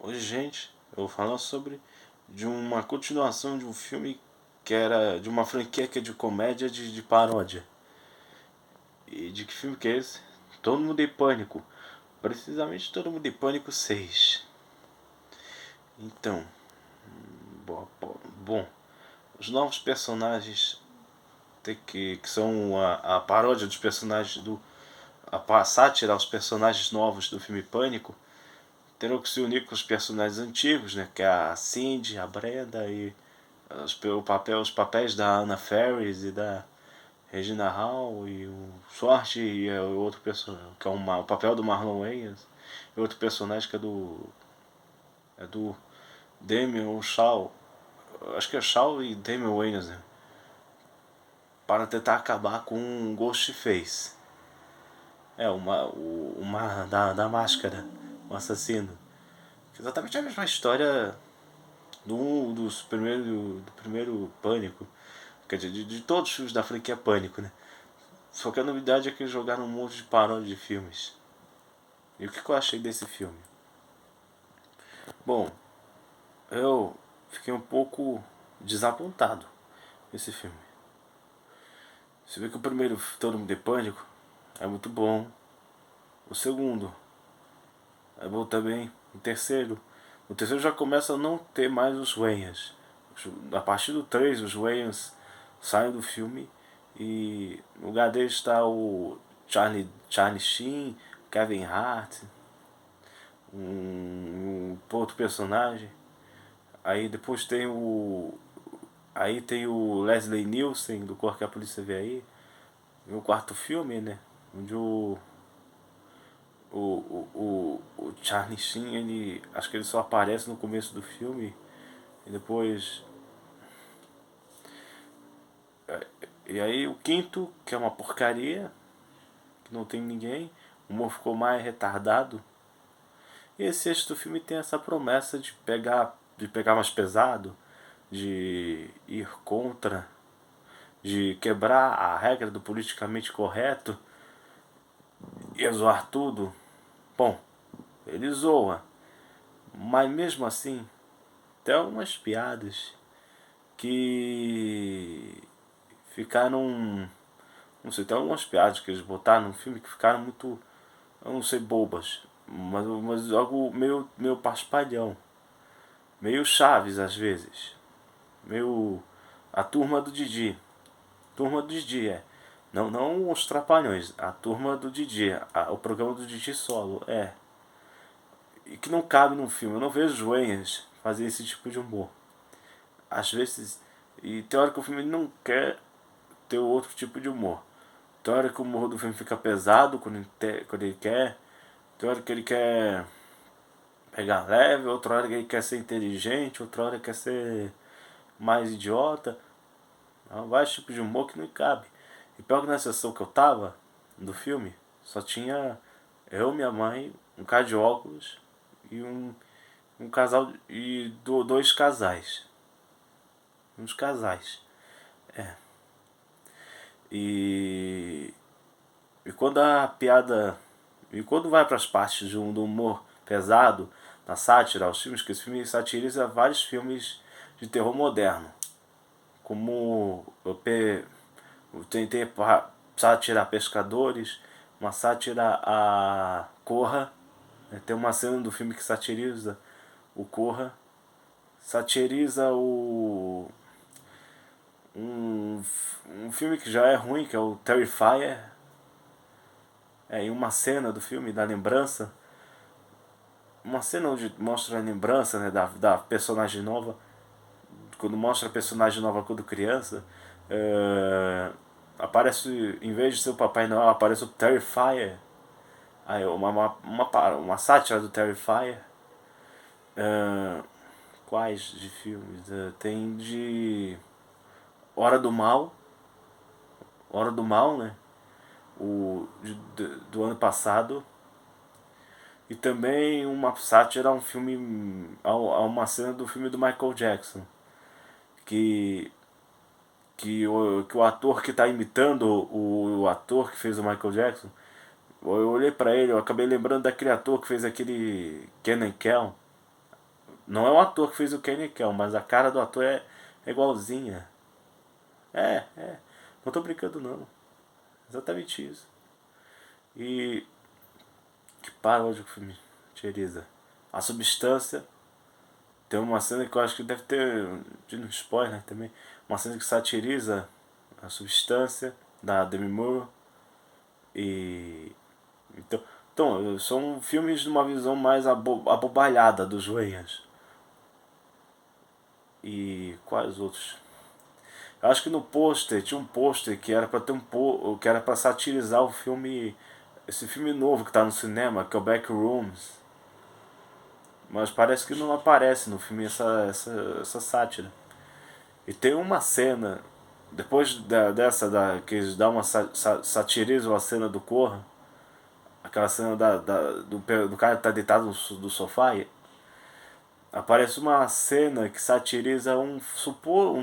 Hoje, gente, eu vou falar sobre de uma continuação de um filme que era de uma franquia que é de comédia de paródia. E de que filme que é esse? Todo Mundo em Pânico. Precisamente Todo Mundo em Pânico 6. Então, bom, os novos personagens que são a paródia dos personagens do. A sátira aos personagens novos do filme Pânico terão que se unir com os personagens antigos, né? Que é a Cindy, a Brenda e os papéis da Anna Faris e da Regina Hall e o Sorte e o outro personagem, que é o papel do Marlon Wayans e outro personagem que é do Damien Shaw, acho que é Shaw e Damien Wayans, né? Para tentar acabar com um Ghostface. É, uma da máscara, o assassino. Exatamente a mesma história do primeiro Pânico. Quer dizer, de todos os filmes da franquia Pânico, né? Só que a novidade é que eles jogaram um monte de paródia de filmes. E o que eu achei desse filme? Bom, eu fiquei um pouco desapontado com esse filme. Você vê que o primeiro, Todo Mundo em Pânico, é muito bom. O segundo é bom também. O terceiro já começa a não ter mais os Wayans. A partir do 3 os Wayans saem do filme e no lugar deles está o Charlie Sheen, Kevin Hart, um outro personagem. Aí depois tem o. Aí tem o Leslie Nielsen, do Cor que a Polícia Vê Aí. E o quarto filme, né? Onde o Charlie Sheen, ele. Acho que ele só aparece no começo do filme. E depois. E aí o quinto, que é uma porcaria, que não tem ninguém. O humor ficou mais retardado. E esse sexto filme tem essa promessa de pegar mais pesado, de ir contra, de quebrar a regra do politicamente correto e zoar tudo. Bom, ele zoa, mas mesmo assim tem algumas piadas que ficaram. Não sei, tem algumas piadas que eles botaram no filme que ficaram muito. Eu não sei, bobas. Mas algo meio paspalhão. Meio Chaves às vezes. Meio. A turma do Didi. Turma do Didi, é. Não os Trapalhões, a turma do Didi, o programa do Didi solo, é. E que não cabe num filme. Eu não vejo os Wayans fazer esse tipo de humor. Às vezes. E tem hora que o filme não quer ter outro tipo de humor. Tem hora que o humor do filme fica pesado quando ele quer. Tem hora que ele quer pegar leve, outra hora que ele quer ser inteligente, outra hora que quer ser mais idiota. Há vários tipos de humor que não cabe. E pior que na sessão que eu tava, do filme, só tinha eu, minha mãe, um cara de óculos e um casal e dois casais. Uns casais. É. E, e quando a piada. E quando vai para as partes do humor pesado, na sátira, aos filmes, que esse filme satiriza vários filmes de terror moderno. Como eu tentei sátira a Pescadores, uma sátira a Corra. Tem uma cena do filme que satiriza o Corra. Satiriza um, um filme que já é ruim, que é o Terrifier. Em uma cena do filme, da lembrança. Uma cena onde mostra a lembrança, né, da personagem nova. Quando mostra a personagem nova quando criança. Aparece, em vez de ser o Papai Noel, aparece o Terrifier. Aí, uma sátira do Terrifier. Quais de filmes? Tem de Hora do Mal. Hora do Mal, né? Do ano passado. E também uma sátira a um filme. A uma cena do filme do Michael Jackson. Que. Que o ator que está imitando o ator que fez o Michael Jackson. Eu olhei pra ele, eu acabei lembrando daquele ator que fez aquele Kenan Kel. Não é o ator que fez o Kenan Kel, mas a cara do ator é igualzinha. É. Não tô brincando não. Exatamente isso. E que paródia que o filme utiliza. A substância. Tem uma cena que eu acho que deve ter. De um spoiler também. Uma cena que satiriza a substância da Demi Moore. E. Então, são filmes de uma visão mais abobalhada dos Wayans. E quais outros? Eu acho que no pôster, tinha um pôster que era pra ter que era para satirizar o filme, esse filme novo que tá no cinema, que é o Backrooms. Mas parece que não aparece no filme essa sátira. E tem uma cena, depois que eles dão uma satirizam a cena do Corra, aquela cena do cara que tá deitado do sofá, aparece uma cena que satiriza um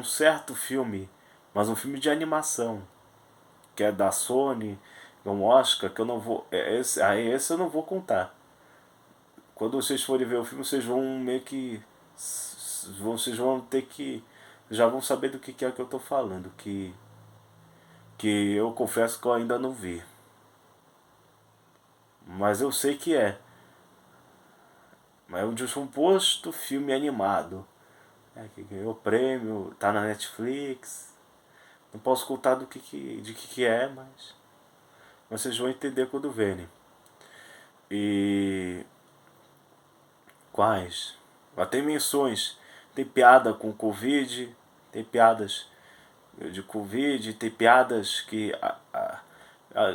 certo filme, mas um filme de animação, que é da Sony, um Oscar, que eu não vou. Esse eu não vou contar. Quando vocês forem ver o filme, vocês vão meio que. Vocês vão ter que. Já vão saber do que é que eu tô falando. Que eu confesso que eu ainda não vi. Mas eu sei que é. Mas é um suposto filme animado. Que ganhou prêmio, tá na Netflix. Não posso contar de que é, mas vocês vão entender quando verem. E quais? Tem menções, tem piada com Covid, tem piadas de Covid, tem piadas que.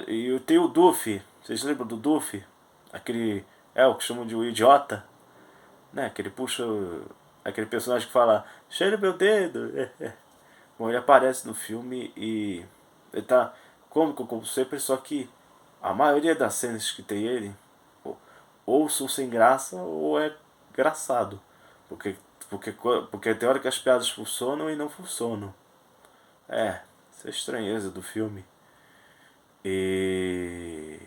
E eu tenho o Duffy, vocês lembram do Duffy? Aquele. É o que chamam de o idiota, né? Que ele puxa. Aquele personagem que fala, cheira meu dedo. Bom, ele aparece no filme e ele tá cômico como sempre, só que a maioria das cenas que tem ele ou são sem graça ou é engraçado. Porque, porque tem hora que as piadas funcionam e não funcionam. Essa é a estranheza do filme. E,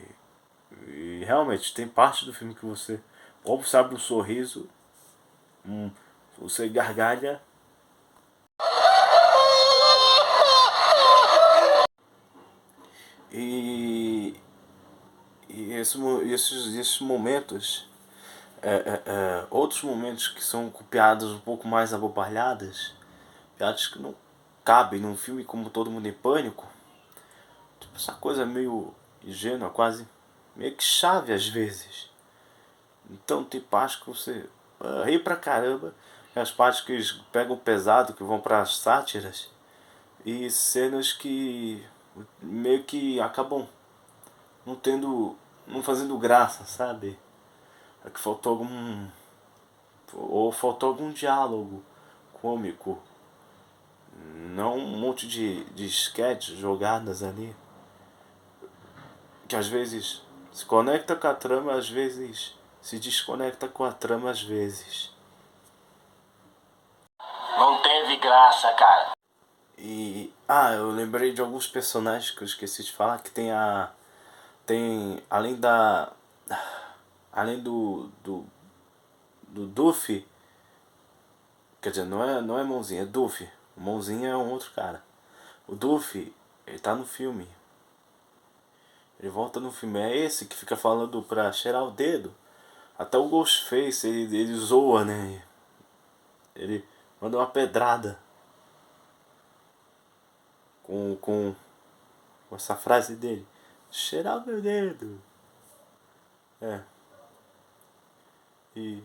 e realmente tem parte do filme que você ou sabe um sorriso, você gargalha. E, esses momentos, outros momentos que são com piadas um pouco mais abobalhadas, piadas que não cabem num filme como Todo Mundo em Pânico, tipo essa coisa meio ingênua, quase meio que chave às vezes. Então tem partes que você ri pra caramba, e as partes que eles pegam pesado, que vão para as sátiras, e cenas que meio que acabam não tendo, não fazendo graça, sabe? É que faltou algum diálogo cômico, não um monte de sketches jogadas ali, que às vezes se conecta com a trama, às vezes se desconecta com a trama, às vezes. Não teve graça, cara. E eu lembrei de alguns personagens que eu esqueci de falar, que tem além do Duffy, quer dizer, não é Mãozinha, é Duffy. O Mãozinha é um outro cara. O Duffy, ele tá no filme. Ele volta no filme. É esse que fica falando pra cheirar o dedo. Até o Ghostface, ele zoa, né? Ele manda uma pedrada com essa frase dele. Cheirar o meu dedo. É. E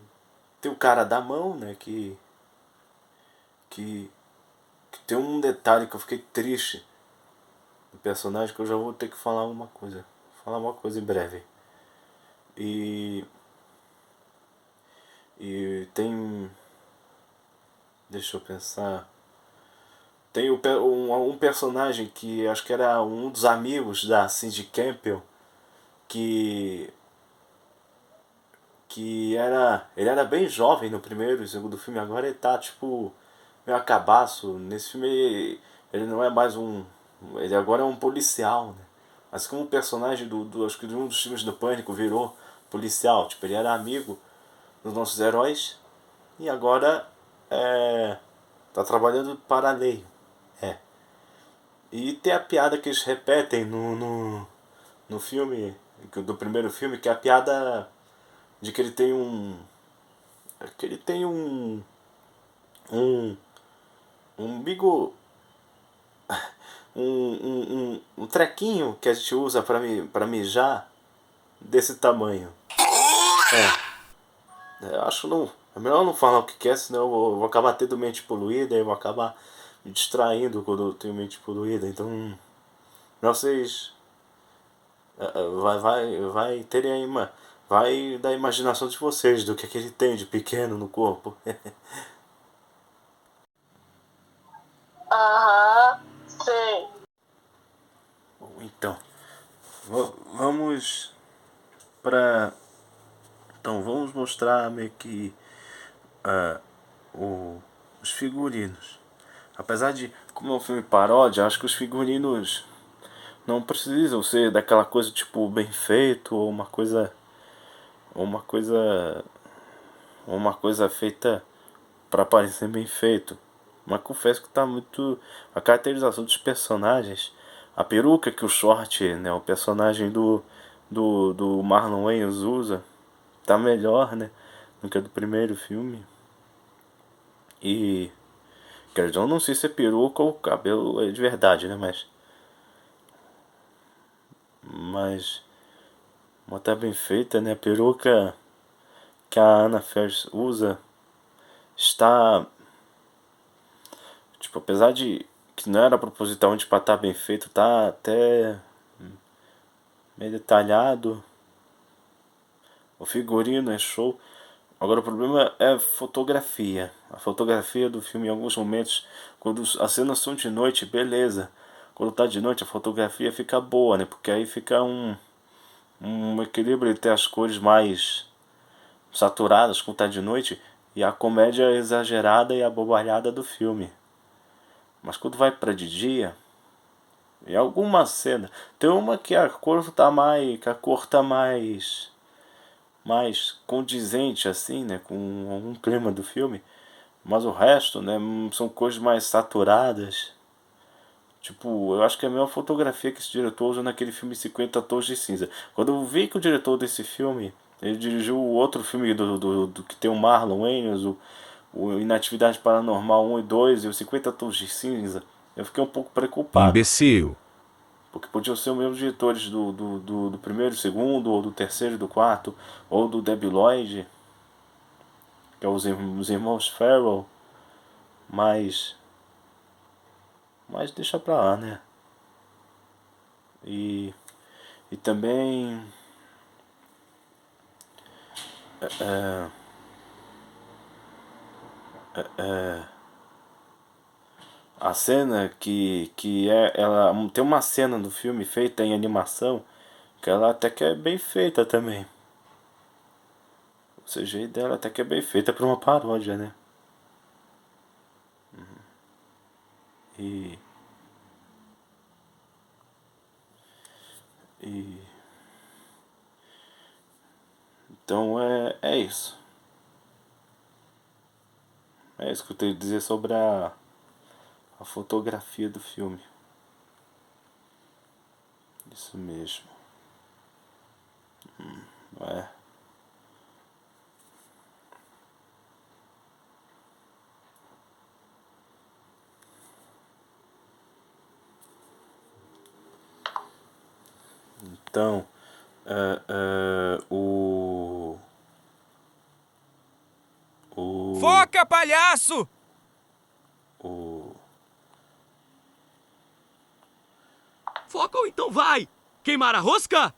tem o cara da mão, né? Que, que tem um detalhe que eu fiquei triste do personagem, que eu já vou ter que falar uma coisa. Falar uma coisa em breve. E. E tem. Deixa eu pensar. Tem um personagem que acho que era um dos amigos da Cindy Campbell, que ele era bem jovem no primeiro e segundo filme, agora ele tá tipo meio acabaço. Nesse filme ele não é mais ele agora é um policial, né? Mas como o personagem acho que de um dos filmes do Pânico virou policial, tipo, ele era amigo dos nossos heróis e agora tá trabalhando para a lei. É. E tem a piada que eles repetem no filme, do primeiro filme, que é a piada de que ele tem um. Que ele tem um. Um bigo. Um trequinho que a gente usa pra mijar desse tamanho. Eu acho não. É melhor não falar o que é, senão eu vou acabar tendo mente poluída e eu vou acabar me distraindo quando eu tenho mente poluída. Então. Pra vocês. Vai terem aí uma. Vai da imaginação de vocês, do que ele tem de pequeno no corpo. Aham, sei. Então, vamos para. Então, vamos mostrar meio que os figurinos. Apesar de, como é um filme paródia, acho que os figurinos não precisam ser daquela coisa tipo bem feito ou uma coisa. Ou uma coisa. Ou uma coisa feita para parecer bem feito. Mas confesso que tá muito. A caracterização dos personagens. A peruca que o Short, né, o personagem do Marlon Wayans usa, tá melhor, né, do que a do primeiro filme. E. Quer dizer, eu não sei se é peruca ou o cabelo é de verdade, né, mas. Mas tá bem feita, né, a peruca que a Anna Faris usa está. Tipo, apesar de que não era propositalmente pra estar bem feito, tá até meio detalhado. O figurino é show. Agora o problema é a fotografia. A fotografia do filme em alguns momentos, quando as cenas são de noite, beleza. Quando tá de noite a fotografia fica boa, né? Porque aí fica um equilíbrio entre as cores mais saturadas quando tá de noite e a comédia exagerada e abobalhada do filme. Mas quando vai pra de dia, em alguma cena, tem uma que a cor tá mais, que a cor tá mais condizente assim, né, com algum clima do filme, mas o resto, né, são cores mais saturadas. Tipo, eu acho que é a mesma fotografia que esse diretor usa naquele filme 50 Tons de Cinza. Quando eu vi que o diretor desse filme, ele dirigiu o outro filme do que tem o Marlon Wayans, o Inatividade Paranormal 1 e 2 e o 50 Tons de Cinza, eu fiquei um pouco preocupado. Imbecil. Porque podiam ser os mesmos diretores do primeiro, segundo, ou do terceiro, do quarto, ou do Debi Lloyd, que é os irmãos Farrell, mas. Mas deixa pra lá, né? E. E também. A cena que é. Ela tem uma cena do filme feita em animação que ela até que é bem feita também. O CGI dela até que é bem feita pra uma paródia, né? E. E. Então é isso. É isso que eu tenho a dizer sobre a fotografia do filme. Isso mesmo. É. Então, o. Foca, palhaço! O. Foca ou então vai! Queimar a rosca?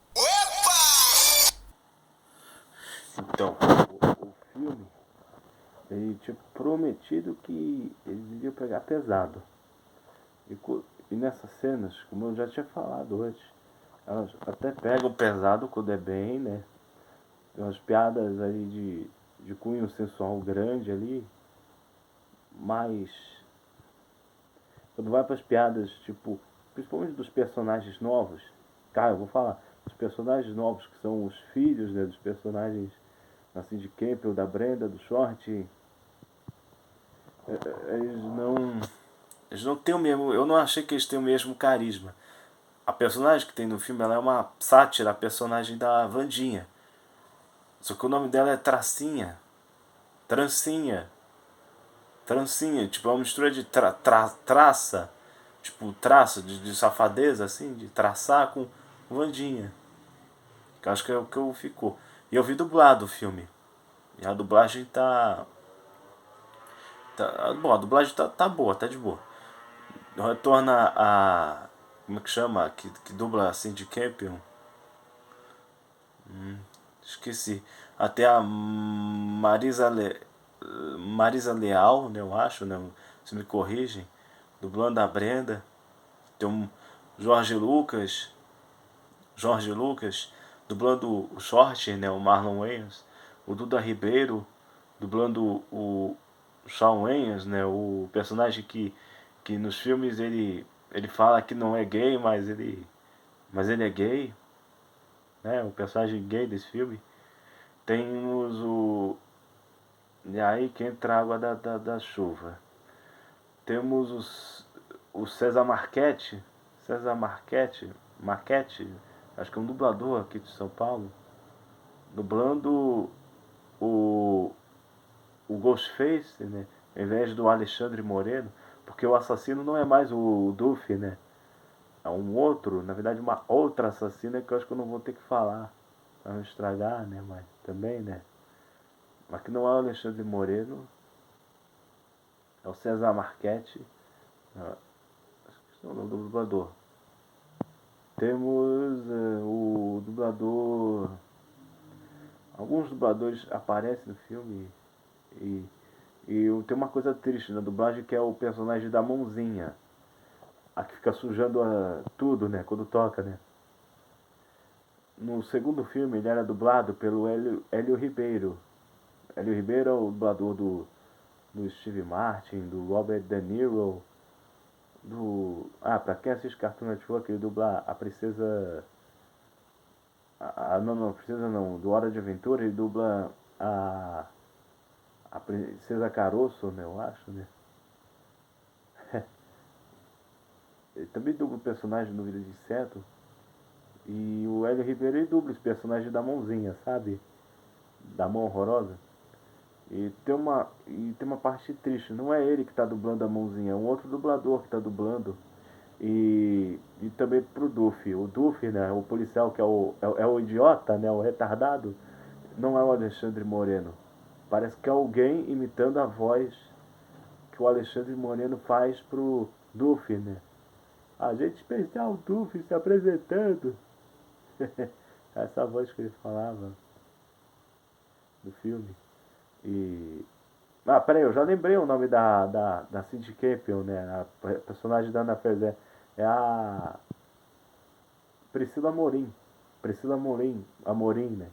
Então, o filme. Ele tinha prometido que ele iria pegar pesado. E nessas cenas, como eu já tinha falado antes, elas até pegam pesado quando é bem, né? Tem umas piadas ali de cunho sensual grande ali, mas quando vai para as piadas, tipo, principalmente dos personagens novos, cara, eu vou falar, os personagens novos que são os filhos, né, dos personagens assim de Campbell, da Brenda, do Short, Eles não. Eles não têm o mesmo. Eu não achei que eles têm o mesmo carisma. A personagem que tem no filme ela é uma sátira, a personagem da Vandinha. Só que o nome dela é Tracinha. Trancinha. Trancinha. Tipo, é uma mistura de traça. Tipo, traço de safadeza, assim, de traçar com Vandinha. Que eu acho que é o que eu ficou. E eu vi dublado o filme. E a dublagem bom, a dublagem tá boa, tá de boa. Retorna a. Como é que chama? Que dubla a Cindy Campion. Esqueci. Até a Marisa Leal, né, eu acho, né? Se me corrigem. Dublando a Brenda. Tem um Jorge Lucas. Jorge Lucas. Dublando o Short, né? O Marlon Wayans. O Duda Ribeiro. Dublando o Shawn Wayans, né? O personagem que nos filmes ele fala que não é gay, mas ele é gay, né? O personagem gay desse filme. Temos o. E aí que entra a água da chuva. Temos o César Marchetti. César Marchetti. Marchetti. Acho que é um dublador aqui de São Paulo. Dublando o, o Ghostface, né? Ao invés do Alexandre Moreno. Porque o assassino não é mais o Duffy, né? É um outro, na verdade uma outra assassina que eu acho que eu não vou ter que falar. Pra não estragar, né? Mas também, né? Mas que não é o Alexandre Moreno, é o César Marchetti, acho que é o nome do dublador. Temos o dublador. Alguns dubladores aparecem no filme e, tem uma coisa triste na dublagem que é o personagem da mãozinha. A que fica sujando tudo, né? Quando toca, né? No segundo filme ele era dublado pelo Hélio Ribeiro. Hélio Ribeiro é o dublador do Steve Martin, do Robert De Niro, pra quem assiste Cartoon Network, ele dubla a princesa. Não, princesa não, do Hora de Aventura, ele dubla a. A princesa Caroço, né, eu acho, né? Ele também dubla o personagem no Vida de Inseto. E o Hélio Ribeiro ele dubla esse personagem da mãozinha, sabe? Da mão horrorosa. E tem uma parte triste, não é ele que está dublando a mãozinha, é um outro dublador que está dublando. E também pro Duffy. O Duffy, né, o policial que é o idiota, né, o retardado, não é o Alexandre Moreno. Parece que é alguém imitando a voz que o Alexandre Moreno faz pro Duffy, né? Agente especial Duffy se apresentando. Essa voz que ele falava no filme. E. Peraí, eu já lembrei o nome da Cindy Campion, né? A personagem da Ana Ferrer. É a Priscila Amorim. Priscila Amorim. Amorim, né?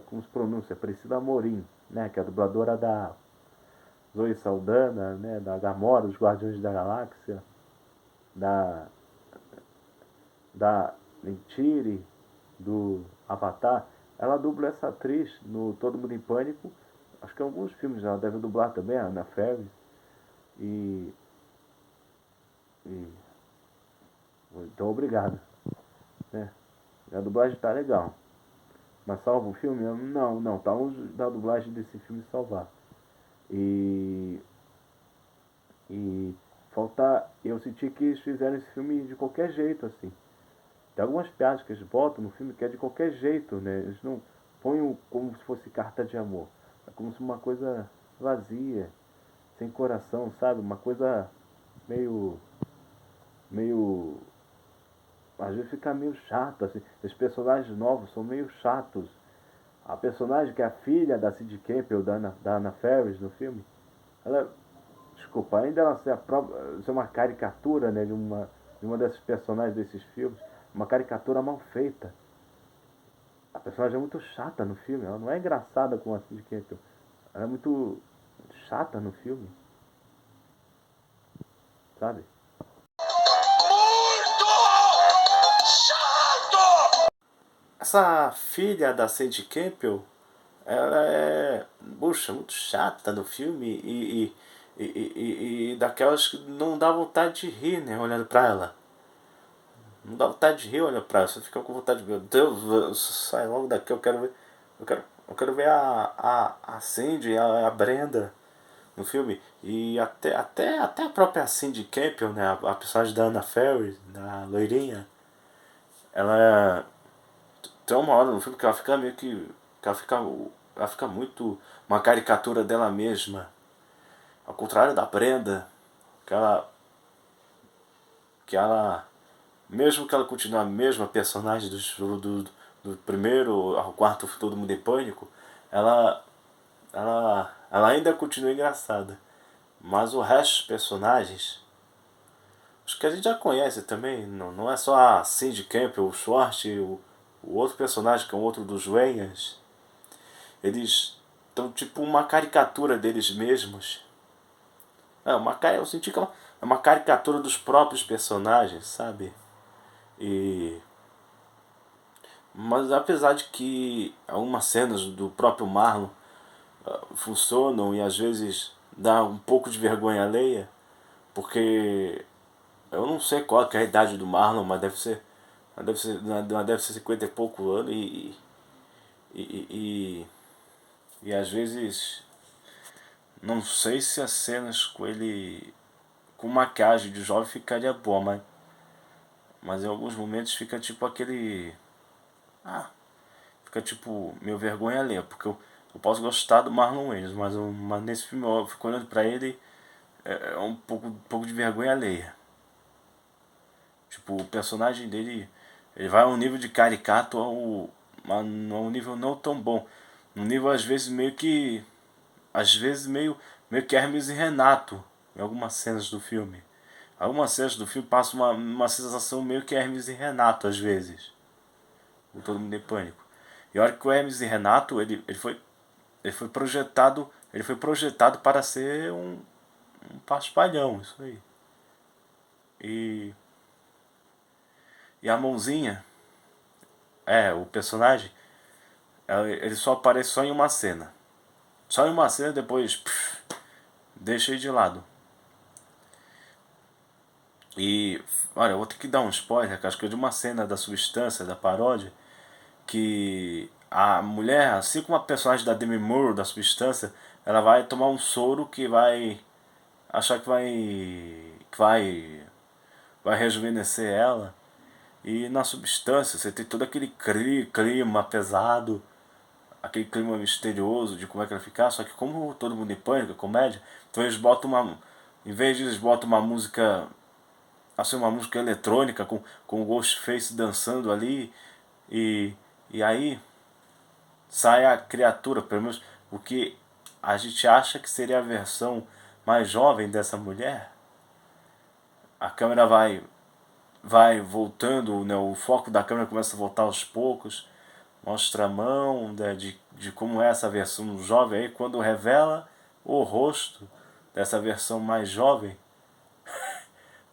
Como se pronuncia? Priscila Amorim, né? Que é a dubladora da Zoe Saldana, né? Da Gamora, dos Guardiões da Galáxia. Da. Da Mentire, do Avatar. Ela dubla essa atriz no Todo Mundo em Pânico. Acho que em alguns filmes ela deve dublar também, a Ana Ferris. E. e então, obrigado. Né? A dublagem tá legal. Mas salva o filme? Não. Tá longe da dublagem desse filme salvar. E. E. Falta. Eu senti que eles fizeram esse filme de qualquer jeito, assim. Tem algumas piadas que eles botam no filme que é de qualquer jeito, né? Eles não põem como se fosse carta de amor. É como se uma coisa vazia, sem coração, sabe? Uma coisa meio. meio. Às vezes fica meio chato, assim. Os personagens novos são meio chatos. A personagem que é a filha da Sid Campbell, da Anna Faris no filme, ela, desculpa, ainda ela ser uma caricatura, né, de uma dessas personagens desses filmes, uma caricatura mal feita. A personagem é muito chata no filme, ela não é engraçada como a Sid Campbell. Ela é muito chata no filme, sabe? Essa filha da Sadie Campbell, ela é puxa, muito chata no filme e daquelas que não dá vontade de rir, né, olhando pra ela. Não dá vontade de rir olhando pra ela, você fica com vontade de, meu Deus, sai logo daqui, eu quero ver, eu quero ver a Cindy, a Brenda no filme. E até a própria Cindy Campbell, né, a personagem da Anna Faris, da loirinha, ela tem uma hora no filme que ela fica meio que ela fica muito uma caricatura dela mesma. Ao contrário da Brenda, que ela mesmo que ela continue a mesma personagem do primeiro ao quarto Todo Mundo em Pânico, ela ainda continua engraçada. Mas o resto dos personagens, os que a gente já conhece também, não é só a Cindy Campbell, o Schwartz, o outro personagem que é um outro dos Wayans, eles estão tipo uma caricatura deles mesmos. Eu senti que é uma caricatura dos próprios personagens, sabe? E mas apesar de que algumas cenas do próprio Marlon funcionam e às vezes dá um pouco de vergonha alheia, porque eu não sei qual que é a idade do Marlon, mas deve ser 50 e pouco anos e, e, e às vezes não sei se as cenas com ele com maquiagem de jovem ficaria boa, mas em alguns momentos fica tipo aquele. Fica tipo meio vergonha alheia, porque eu posso gostar do Marlon Wayans, mas nesse filme eu fico olhando pra ele é um pouco de vergonha alheia. Tipo, o personagem dele ele vai a um nível de caricato a um nível não tão bom. Um nível às vezes meio que. Às vezes meio que Hermes e Renato em algumas cenas do filme. Algumas cenas do filme passam uma sensação meio que Hermes e Renato às vezes. O Todo Mundo em Pânico. E olha que o Hermes e Renato ele foi projetado para ser um paspalhão, isso aí. E a mãozinha, o personagem, ele só aparece só em uma cena. Só em uma cena depois deixa ele de lado. E olha, eu vou ter que dar um spoiler, que acho que é de uma cena da Substância, da paródia, que a mulher, assim como a personagem da Demi Moore da Substância, ela vai tomar um soro que vai achar que vai rejuvenescer ela. E na Substância você tem todo aquele clima pesado, aquele clima misterioso de como é que vai ficar, só que como Todo Mundo em Pânico, comédia, então eles botam em vez de eles botam uma música, assim, uma música eletrônica com o Ghostface dançando ali, e aí sai a criatura, pelo menos o que a gente acha que seria a versão mais jovem dessa mulher. A câmera vai voltando, né, o foco da câmera começa a voltar aos poucos, mostra a mão, né, de como é essa versão jovem aí, quando revela o rosto dessa versão mais jovem,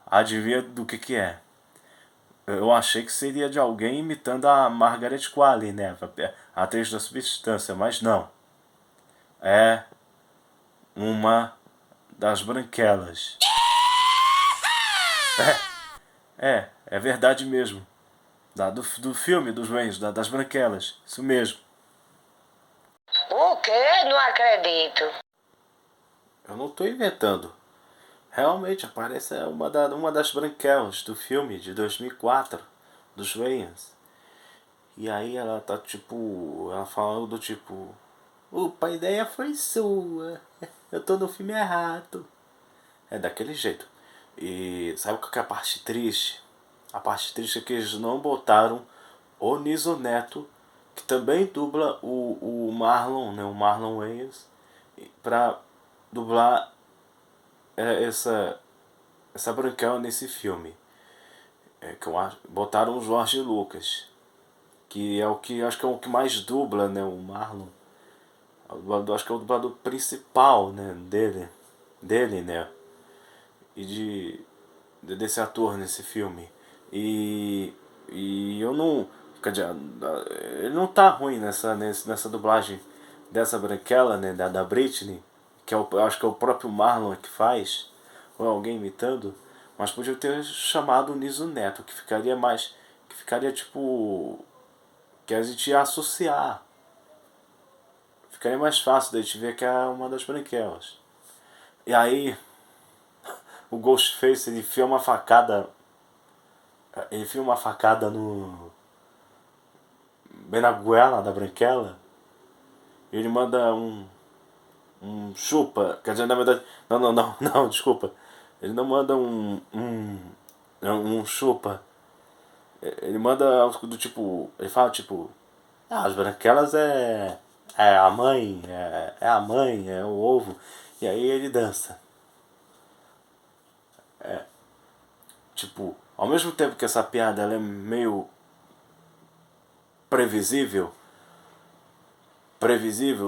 adivinha do que é. Eu achei que seria de alguém imitando a Margaret Qualley, né, a atriz da Substância, mas não. É uma das branquelas. É verdade mesmo. Do filme dos Wayans, das branquelas. Isso mesmo. O quê? Não acredito. Eu não estou inventando. Realmente aparece uma das branquelas do filme de 2004, dos Wayans. E aí ela tá tipo. Ela falando do tipo. Opa, a ideia foi sua. Eu tô no filme errado. É daquele jeito. E sabe qual que é a parte triste? A parte triste é que eles não botaram o Niso Neto, que também dubla o Marlon, né, o Marlon Wayans, pra dublar essa branquela nesse filme. Botaram o Jorge Lucas, que é o que acho que é o que mais dubla, né, o Marlon. Acho que é o dublador principal, né, dele, né, e desse ator nesse filme. E eu não. Quer dizer, ele não tá ruim nessa dublagem dessa branquela, né, da Britney, que é eu acho que é o próprio Marlon que faz, ou alguém imitando, mas podia ter chamado o Niso Neto, que ficaria mais, que ficaria tipo, que a gente ia associar, ficaria mais fácil da gente ver que é uma das branquelas. E aí o Ghostface ele enfia uma facada no bem na goela da branquela, e ele manda um chupa, quer dizer, na verdade, não, desculpa. Ele não manda um chupa. Ele manda algo do tipo, ele fala tipo, as branquelas é a mãe, é a mãe, é o ovo. E aí ele dança. Tipo, ao mesmo tempo que essa piada ela é meio previsível,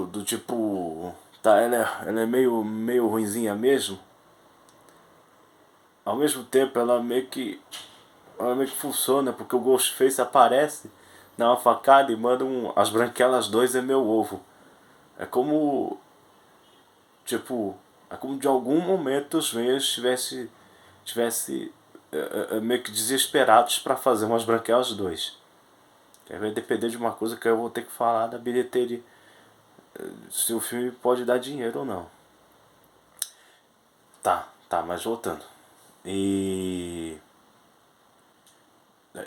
do tipo, tá, ela é meio ruinzinha mesmo. Ao mesmo tempo ela meio que funciona, porque o Ghostface aparece, dá uma facada e manda as branquelas 2 é meu ovo. É como, tipo, é como de algum momento os meios tivesse meio que desesperados para fazer umas branquelas 2. Que aí vai depender de uma coisa que eu vou ter que falar da bilheteria, se o filme pode dar dinheiro ou não. Tá, mas voltando. E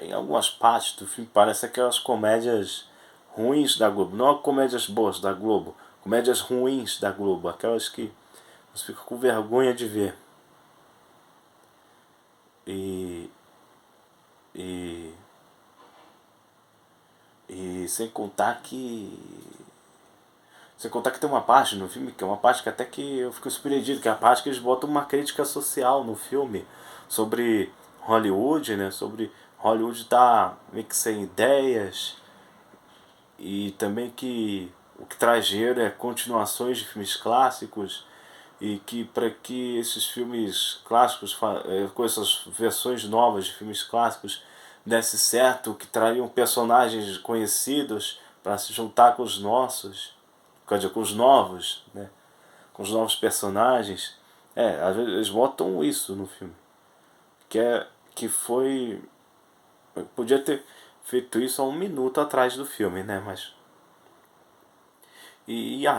em algumas partes do filme parece aquelas comédias ruins da Globo. Não comédias boas da Globo, comédias ruins da Globo, aquelas que você fica com vergonha de ver. E, e, e sem contar que tem uma parte no filme, que é uma parte que até que eu fico surpreendido, que é a parte que eles botam uma crítica social no filme sobre Hollywood, né? Sobre Hollywood tá meio que sem ideias, e também que o que traz dinheiro é continuações de filmes clássicos, e que para que esses filmes clássicos, com essas versões novas de filmes clássicos, desse certo, que trariam personagens conhecidos para se juntar com os nossos, quer dizer, com os novos, né? Com os novos personagens. Às vezes eles botam isso no filme, que foi, podia ter feito isso há um minuto atrás do filme, né? Mas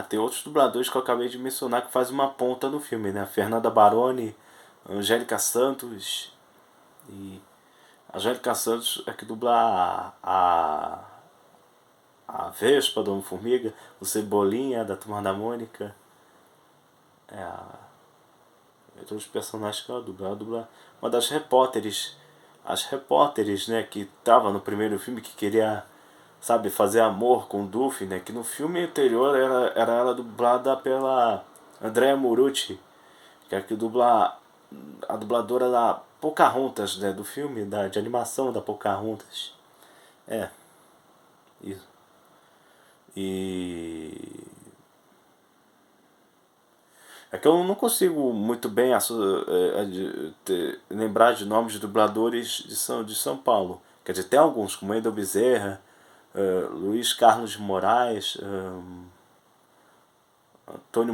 tem outros dubladores que eu acabei de mencionar que fazem uma ponta no filme, né? A Fernanda Baroni, Angélica Santos. E a Angélica Santos é que dubla a Vespa do Homem-Formiga, o Cebolinha da Turma da Mônica. Todos os personagens que ela dubla uma das repórteres. As repórteres, né? Que tava no primeiro filme, que queria, sabe, fazer amor com o Duffy, né? Que no filme anterior era ela dublada pela Andrea Morucci, que é a que dubla a dubladora da Pocahontas, né? Do filme de animação da Pocahontas. Isso. E é que eu não consigo muito bem lembrar de nomes de dubladores de São Paulo. Quer dizer, tem alguns, como Wendel Bezerra, Luiz Carlos de Moraes, Antônio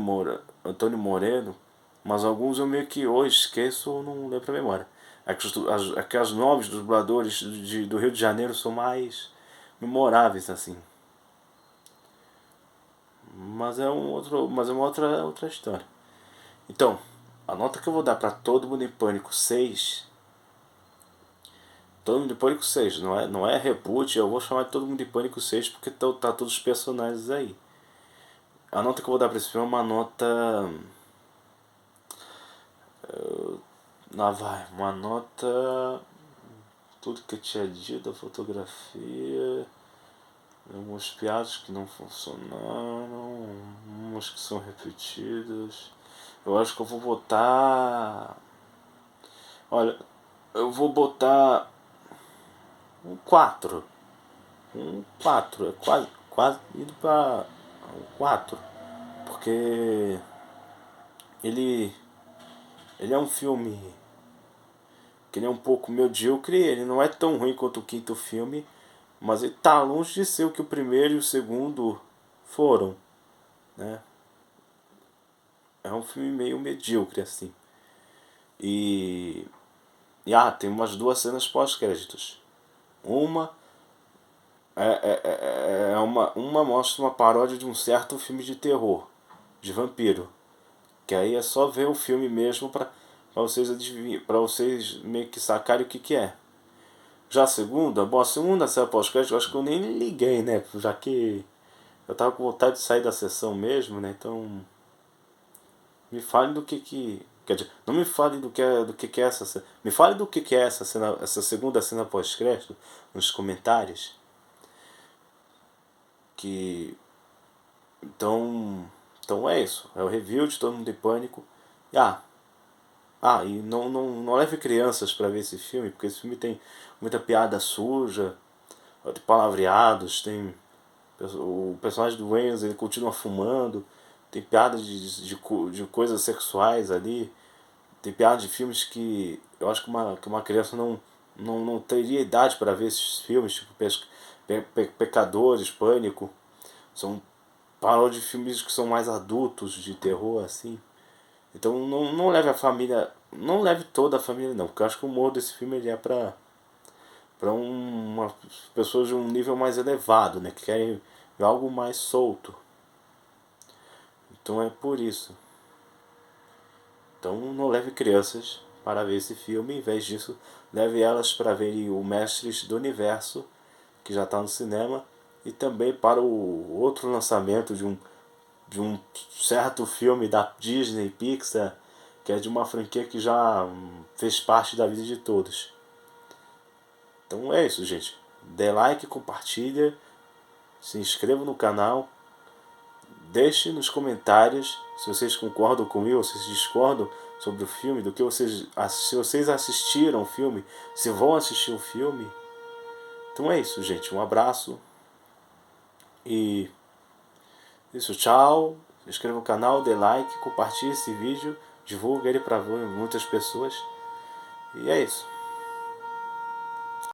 Moreno, mas alguns eu meio que hoje esqueço ou não lembro a memória. É que os nomes dos dubladores do Rio de Janeiro são mais memoráveis, assim. Mas é uma outra história. Então, a nota que eu vou dar para Todo Mundo em Pânico 6. Todo Mundo em Pânico 6, não é reboot, eu vou chamar de Todo Mundo em Pânico 6 porque tá todos os personagens aí. A nota que eu vou dar para esse filme é uma nota. Uma nota. Tudo que eu tinha dito, a fotografia. Algumas piadas que não funcionaram, umas que são repetidas. Eu acho que eu vou botar. Olha, eu vou botar um 4. Um 4. É quase indo para um 4. Porque ele é um filme que ele é um pouco medíocre. Ele não é tão ruim quanto o quinto filme, mas ele tá longe de ser o que o primeiro e o segundo foram. né? É um filme meio medíocre, assim. E tem umas duas cenas pós-créditos. Uma uma mostra uma paródia de um certo filme de terror, de vampiro. Que aí é só ver o filme mesmo pra vocês adivinhar, pra vocês meio que sacarem o que é. Já a segunda cena pós-crédito, eu acho que eu nem liguei, né? Já que eu tava com vontade de sair da sessão mesmo, né? Então, me fale do que quer dizer, não me fale do que é essa cena. Me fale do que é essa cena, essa segunda cena pós-crédito nos comentários. Que então é isso. É o review de Todo Mundo em Pânico. E, e não leve crianças para ver esse filme, porque esse filme tem muita piada suja, tem palavreados, tem o personagem do Wayans, ele continua fumando, tem piadas de coisas sexuais ali, tem piadas de filmes que eu acho que uma criança não teria idade para ver esses filmes, tipo Pecadores, Pânico. São paródias de filmes que são mais adultos, de terror, assim. Então não leve a família, não leve toda a família não, porque eu acho que o humor desse filme ele é para uma pessoas de um nível mais elevado, né, que querem ver algo mais solto. Então é por isso. Então não leve crianças para ver esse filme, em vez disso, leve elas para verem o Mestres do Universo, que já está no cinema, e também para o outro lançamento de um certo filme da Disney Pixar, que é de uma franquia que já fez parte da vida de todos. Então é isso, gente. Dê like, compartilha, se inscreva no canal, deixe nos comentários se vocês concordam comigo ou se vocês discordam sobre o filme, do que se vocês assistiram o filme, se vão assistir o filme. Então é isso, gente. Um abraço e isso, tchau. Se inscreva no canal, dê like, compartilhe esse vídeo, divulgue ele para muitas pessoas. E é isso.